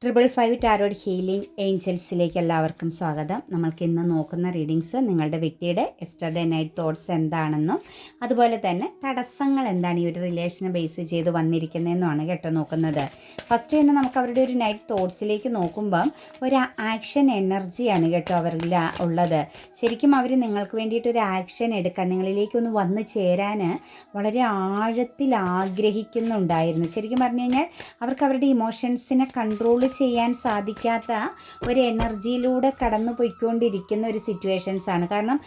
555 tarot healing ഏഞ്ചൽസിലേക്ക് എല്ലാവർക്കും സ്വാഗതം. നമ്മൾക്ക് ഇന്ന് നോക്കുന്ന റീഡിങ്സ് നിങ്ങളുടെ വ്യക്തിയുടെ യെസ്റ്റർഡേ നൈറ്റ് തോട്ട്സ് എന്താണെന്നും അതുപോലെ തന്നെ തടസ്സങ്ങൾ എന്താണ് ഈ ഒരു റിലേഷനെ ബേസ് ചെയ്ത് വന്നിരിക്കുന്നതെന്നുമാണ് കേട്ടോ നോക്കുന്നത്. ഫസ്റ്റ് തന്നെ നമുക്ക് അവരുടെ ഒരു നൈറ്റ് തോട്ട്സിലേക്ക് നോക്കുമ്പം ഒരു ആക്ഷൻ എനർജിയാണ് കേട്ടോ അവരിൽ ഉള്ളത്. ശരിക്കും അവർ നിങ്ങൾക്ക് വേണ്ടിയിട്ടൊരു ആക്ഷൻ എടുക്കാൻ നിങ്ങളിലേക്കൊന്ന് വന്നു ചേരാൻ വളരെ ആഴത്തിൽ ആഗ്രഹിക്കുന്നുണ്ടായിരുന്നു. ശരിക്കും പറഞ്ഞു കഴിഞ്ഞാൽ അവർക്ക് അവരുടെ ഇമോഷൻസിനെ കൺട്രോൾ ചെയ്യാൻ സാധിക്കാത്ത ഒരു എനർജിയിലൂടെ കടന്നു പോയിക്കൊണ്ടിരിക്കുന്ന ഒരു സിറ്റുവേഷൻസ് ആണ്. കാരണം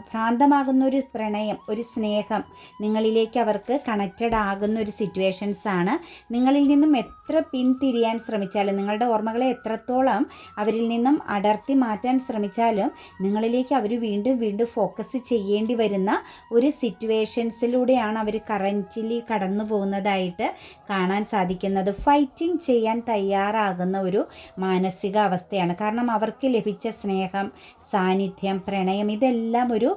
ഭ്രാന്തമാകുന്ന ഒരു പ്രണയം, ഒരു സ്നേഹം നിങ്ങളിലേക്ക് അവർക്ക് കണക്റ്റഡ് ആകുന്ന ഒരു സിറ്റുവേഷൻസ് ആണ്. നിങ്ങളിൽ നിന്നും എത്ര പിന്തിരിയാൻ ശ്രമിച്ചാലും, നിങ്ങളുടെ ഓർമ്മകളെ എത്രത്തോളം അവരിൽ നിന്നും അടർത്തി മാറ്റാൻ ശ്രമിച്ചാലും നിങ്ങളിലേക്ക് അവർ വീണ്ടും വീണ്ടും ഫോക്കസ് ചെയ്യേണ്ടി വരുന്ന ഒരു സിറ്റുവേഷൻസിലൂടെയാണ് അവർ കറൻറ്റ്ലി കടന്നു പോകുന്നതായിട്ട് കാണാൻ സാധിക്കുന്നത്. ഫൈറ്റിംഗ് ചെയ്യാൻ തയ്യാറാകുന്ന ഒരു മാനസിക അവസ്ഥയാണ്. കാരണം അവർക്ക് ലഭിച്ച സ്നേഹം, സാന്നിധ്യം, പ്രണയം ഇതെല്ലാം ഒരു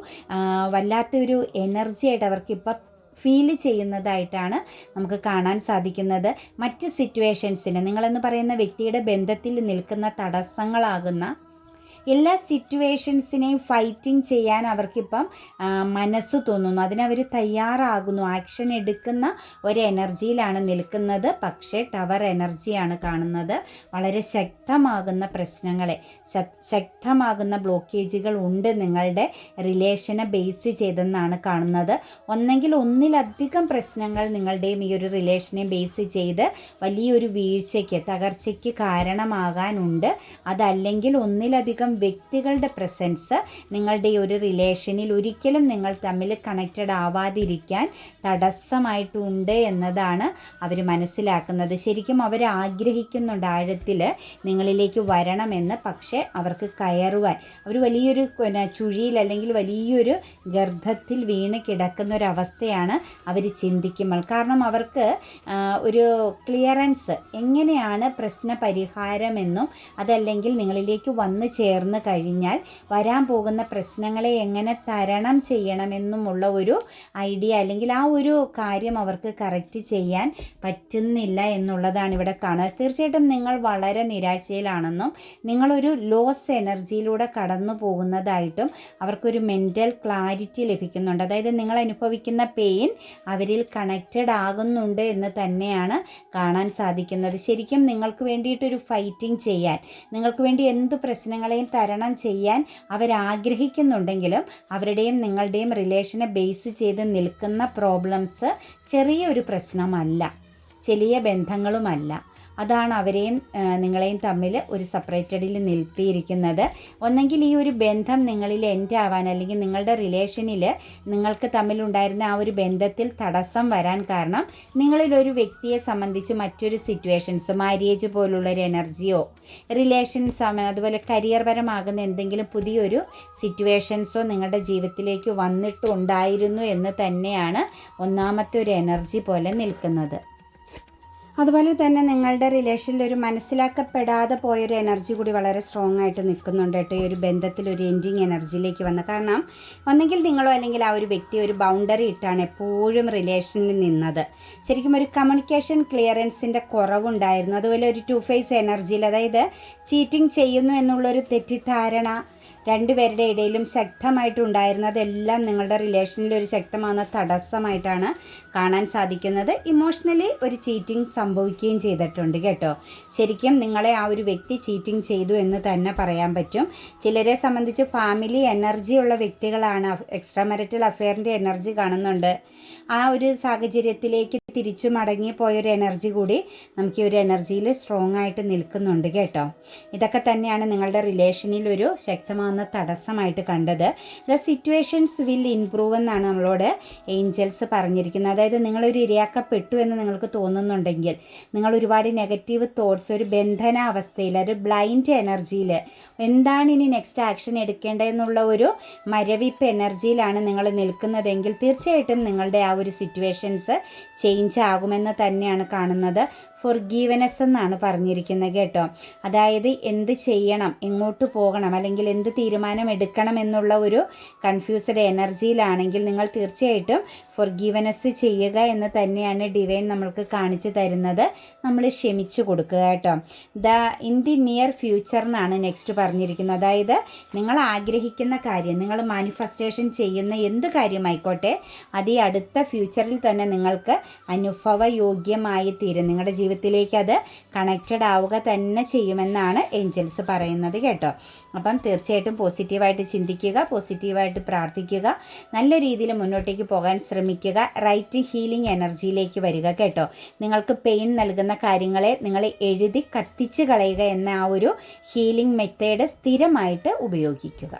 വല്ലാത്തൊരു എനർജിയായിട്ട് അവർക്കിപ്പോൾ ഫീൽ ചെയ്യുന്നതായിട്ടാണ് നമുക്ക് കാണാൻ സാധിക്കുന്നത്. മറ്റ് സിറ്റുവേഷൻസിന് നിങ്ങളെന്ന് പറയുന്ന വ്യക്തിയുടെ ബന്ധത്തിൽ നിൽക്കുന്ന തടസ്സങ്ങളാകുന്ന എല്ലാ സിറ്റുവേഷൻസിനെയും ഫൈറ്റിംഗ് ചെയ്യാൻ അവർക്കിപ്പം മനസ്സ് തോന്നുന്നു. അതിനവർ തയ്യാറാകുന്നു, ആക്ഷൻ എടുക്കുന്ന ഒരു എനർജിയിലാണ് നിൽക്കുന്നത്. പക്ഷേ ടവർ എനർജിയാണ് കാണുന്നത്. വളരെ ശക്തമാകുന്ന പ്രശ്നങ്ങളെ, ശക്തമാകുന്ന ബ്ലോക്കേജുകൾ ഉണ്ട് നിങ്ങളുടെ റിലേഷനെ ബേസ് ചെയ്തെന്നാണ് കാണുന്നത്. ഒന്നിലധികം പ്രശ്നങ്ങൾ നിങ്ങളുടെയും ഈ ഒരു റിലേഷനെ ബേസ് ചെയ്ത് വലിയൊരു വീഴ്ചയ്ക്ക്, തകർച്ചയ്ക്ക് കാരണമാകാനുണ്ട്. അതല്ലെങ്കിൽ ഒന്നിലധികം വ്യക്തികളുടെ പ്രസൻസ് നിങ്ങളുടെ ഈ ഒരു റിലേഷനിൽ ഒരിക്കലും നിങ്ങൾ തമ്മിൽ കണക്റ്റഡ് ആവാതിരിക്കാൻ തടസ്സമായിട്ടുണ്ട് എന്നതാണ് അവർ മനസ്സിലാക്കുന്നത്. ശരിക്കും അവർ ആഗ്രഹിക്കുന്നുണ്ട് ആഴത്തിൽ നിങ്ങളിലേക്ക് വരണമെന്ന്. പക്ഷേ അവർക്ക് കയറുവാൻ അവർ വലിയൊരു ചുഴിയിൽ അല്ലെങ്കിൽ വലിയൊരു ഗർഭത്തിൽ വീണ് കിടക്കുന്ന ഒരവസ്ഥയാണ് അവർ ചിന്തിക്കുമ്പോൾ. കാരണം അവർക്ക് ഒരു ക്ലിയറൻസ് എങ്ങനെയാണ് പ്രശ്ന പരിഹാരമെന്നും അതല്ലെങ്കിൽ നിങ്ങളിലേക്ക് വന്നു ചേർന്ന് കഴിഞ്ഞാൽ വരാൻ പോകുന്ന പ്രശ്നങ്ങളെ എങ്ങനെ തരണം ചെയ്യണമെന്നുമുള്ള ഒരു ഐഡിയ അല്ലെങ്കിൽ ആ ഒരു കാര്യം അവർക്ക് കറക്റ്റ് ചെയ്യാൻ പറ്റുന്നില്ല എന്നുള്ളതാണ് ഇവിടെ കാണുന്നത്. തീർച്ചയായിട്ടും നിങ്ങൾ വളരെ നിരാശയിലാണെന്നും നിങ്ങളൊരു ലോസ് എനർജിയിലൂടെ കടന്നു പോകുന്നതായിട്ടും അവർക്കൊരു മെൻ്റൽ ക്ലാരിറ്റി ലഭിക്കുന്നുണ്ട്. അതായത് നിങ്ങൾ അനുഭവിക്കുന്ന പെയിൻ അവരിൽ കണക്റ്റഡ് ആകുന്നുണ്ട് എന്ന് തന്നെയാണ് കാണാൻ സാധിക്കുന്നത്. ശരിക്കും നിങ്ങൾക്ക് വേണ്ടിയിട്ടൊരു ഫൈറ്റിംഗ് ചെയ്യാൻ, നിങ്ങൾക്ക് വേണ്ടി എന്ത് പ്രശ്നങ്ങളെയും തരണം ചെയ്യാൻ അവരാഗ്രഹിക്കുന്നുണ്ടെങ്കിലും അവരുടെയും നിങ്ങളുടെയും റിലേഷനെ ബേസ് ചെയ്ത് നിൽക്കുന്ന പ്രോബ്ലംസ് ചെറിയൊരു പ്രശ്നമല്ല, ചെറിയ ബന്ധങ്ങളുമല്ല. അതാണ് അവരെയും നിങ്ങളെയും തമ്മിൽ ഒരു സെപ്പറേറ്റഡിൽ നിർത്തിയിരിക്കുന്നത്. ഒന്നെങ്കിൽ ഈ ഒരു ബന്ധം നിങ്ങളിൽ എൻഡ് ആവാൻ അല്ലെങ്കിൽ നിങ്ങളുടെ റിലേഷനിൽ നിങ്ങൾക്ക് തമ്മിലുണ്ടായിരുന്ന ആ ഒരു ബന്ധത്തിൽ തടസ്സം വരാൻ കാരണം നിങ്ങളിലൊരു വ്യക്തിയെ സംബന്ധിച്ച് മറ്റൊരു സിറ്റുവേഷൻസ്, മാര്യേജ് പോലുള്ളൊരു എനർജിയോ റിലേഷൻസ്, അതുപോലെ കരിയർ പരമാകുന്ന എന്തെങ്കിലും പുതിയൊരു സിറ്റുവേഷൻസോ നിങ്ങളുടെ ജീവിതത്തിലേക്ക് വന്നിട്ടുണ്ടായിരുന്നു എന്ന് തന്നെയാണ് ഒന്നാമത്തെ ഒരു എനർജി പോലെ നിൽക്കുന്നത്. അതുപോലെ തന്നെ നിങ്ങളുടെ റിലേഷനിൽ ഒരു മനസ്സിലാക്കപ്പെടാതെ പോയൊരു എനർജി കൂടി വളരെ സ്ട്രോങ് ആയിട്ട് നിൽക്കുന്നുണ്ട് കേട്ടോ. ഈ ഒരു ബന്ധത്തിൽ ഒരു എൻഡിങ് എനർജിയിലേക്ക് വന്ന്. കാരണം ഒന്നെങ്കിൽ നിങ്ങളോ അല്ലെങ്കിൽ ആ ഒരു വ്യക്തി ഒരു ബൗണ്ടറി ഇട്ടാണ് എപ്പോഴും റിലേഷനിൽ നിന്നത്. ശരിക്കും ഒരു കമ്മ്യൂണിക്കേഷൻ ക്ലിയറൻസിൻ്റെ കുറവുണ്ടായിരുന്നു. അതുപോലെ ഒരു 2 ഫേസ് എനർജിയിൽ, അതായത് ചീറ്റിംഗ് ചെയ്യുന്നു എന്നുള്ളൊരു തെറ്റിദ്ധാരണ രണ്ടുപേരുടെ ഇടയിലും ശക്തമായിട്ടുണ്ടായിരുന്നതെല്ലാം നിങ്ങളുടെ റിലേഷനിൽ ഒരു ശക്തമായ തടസ്സമായിട്ടാണ് കാണാൻ സാധിക്കുന്നത്. ഇമോഷണലി ഒരു ചീറ്റിംഗ് സംഭവിക്കുകയും ചെയ്തിട്ടുണ്ട് കേട്ടോ. ശരിക്കും നിങ്ങളെ ആ ഒരു വ്യക്തി ചീറ്റിംഗ് ചെയ്തു എന്ന് തന്നെ പറയാൻ പറ്റും. ചിലരെ സംബന്ധിച്ച് ഫാമിലി എനർജിയുള്ള വ്യക്തികളാണ്. എക്സ്ട്രാ മാരിറ്റൽ അഫെയറിൻ്റെ എനർജി കാണുന്നുണ്ട്. ആ ഒരു സാഹചര്യത്തിലേക്ക് തിരിച്ചു മടങ്ങിപ്പോയൊരു എനർജി കൂടി നമുക്ക് ഈ ഒരു എനർജിയിൽ സ്ട്രോങ് ആയിട്ട് നിൽക്കുന്നുണ്ട് കേട്ടോ. ഇതൊക്കെ തന്നെയാണ് നിങ്ങളുടെ റിലേഷനിൽ ഒരു ശക്തമായ തടസ്സമായിട്ട് കണ്ടത്. ദ സിറ്റുവേഷൻസ് വിൽ ഇംപ്രൂവ് എന്നാണ് നമ്മളോട് ഏഞ്ചൽസ് പറഞ്ഞിരിക്കുന്നത്. അതായത് നിങ്ങളൊരു ഇരയാക്കപ്പെട്ടു എന്ന് നിങ്ങൾക്ക് തോന്നുന്നുണ്ടെങ്കിൽ, നിങ്ങൾ ഒരുപാട് നെഗറ്റീവ് തോട്ട്സ്, ഒരു ബന്ധന അവസ്ഥയിൽ, ഒരു ബ്ലൈൻഡ് എനർജിയിൽ എന്താണ് ഇനി നെക്സ്റ്റ് ആക്ഷൻ എടുക്കേണ്ടതെന്നുള്ള ഒരു മരവിപ്പ് എനർജിയിലാണ് നിങ്ങൾ നിൽക്കുന്നതെങ്കിൽ തീർച്ചയായിട്ടും നിങ്ങളുടെ ആ ഒരു സിറ്റുവേഷൻസ് ചേഞ്ച് ആകുമെന്ന് തന്നെയാണ് കാണുന്നത്. ഫൊർഗീവനെസ് എന്നാണ് പറഞ്ഞിരിക്കുന്നത് കേട്ടോ. അതായത് എന്ത് ചെയ്യണം, എങ്ങോട്ട് പോകണം, അല്ലെങ്കിൽ എന്ത് തീരുമാനം എടുക്കണം എന്നുള്ള ഒരു കൺഫ്യൂസ്ഡ് എനർജിയിലാണെങ്കിൽ നിങ്ങൾ തീർച്ചയായിട്ടും ഫൊർഗീവനെസ് ചെയ്യുക എന്ന് തന്നെയാണ് ഡിവൈൻ നമ്മൾക്ക് കാണിച്ചു തരുന്നത്. നമ്മൾ ക്ഷമിച്ചു കൊടുക്കുക കേട്ടോ. ഇൻ ദി നിയർ ഫ്യൂച്ചർ എന്നാണ് നെക്സ്റ്റ് പറഞ്ഞിരിക്കുന്നത്. അതായത് നിങ്ങൾ ആഗ്രഹിക്കുന്ന കാര്യം, നിങ്ങൾ മാനിഫെസ്റ്റേഷൻ ചെയ്യുന്ന എന്ത് കാര്യമായിക്കോട്ടെ, അത് ഈ അടുത്ത ഫ്യൂച്ചറിൽ തന്നെ നിങ്ങൾക്ക് അനുഭവയോഗ്യമായി തീരും. നിങ്ങളുടെ ജീവിതത്തിലേക്ക് അത് കണക്റ്റഡ് ആവുക തന്നെ ചെയ്യുമെന്നാണ് ഏഞ്ചൽസ് പറയുന്നത് കേട്ടോ. അപ്പം തീർച്ചയായിട്ടും പോസിറ്റീവായിട്ട് ചിന്തിക്കുക, പോസിറ്റീവായിട്ട് പ്രാർത്ഥിക്കുക, നല്ല രീതിയിൽ മുന്നോട്ടേക്ക് പോകാൻ ശ്രമിക്കുക. റൈറ്റ് ഹീലിംഗ് എനർജിയിലേക്ക് വരിക കേട്ടോ. നിങ്ങൾക്ക് പെയിൻ നൽകുന്ന കാര്യങ്ങളെ നിങ്ങൾ എഴുതി കത്തിച്ച് കളയുക എന്ന ആ ഒരു ഹീലിംഗ് മെത്തേഡ് സ്ഥിരമായിട്ട് ഉപയോഗിക്കുക.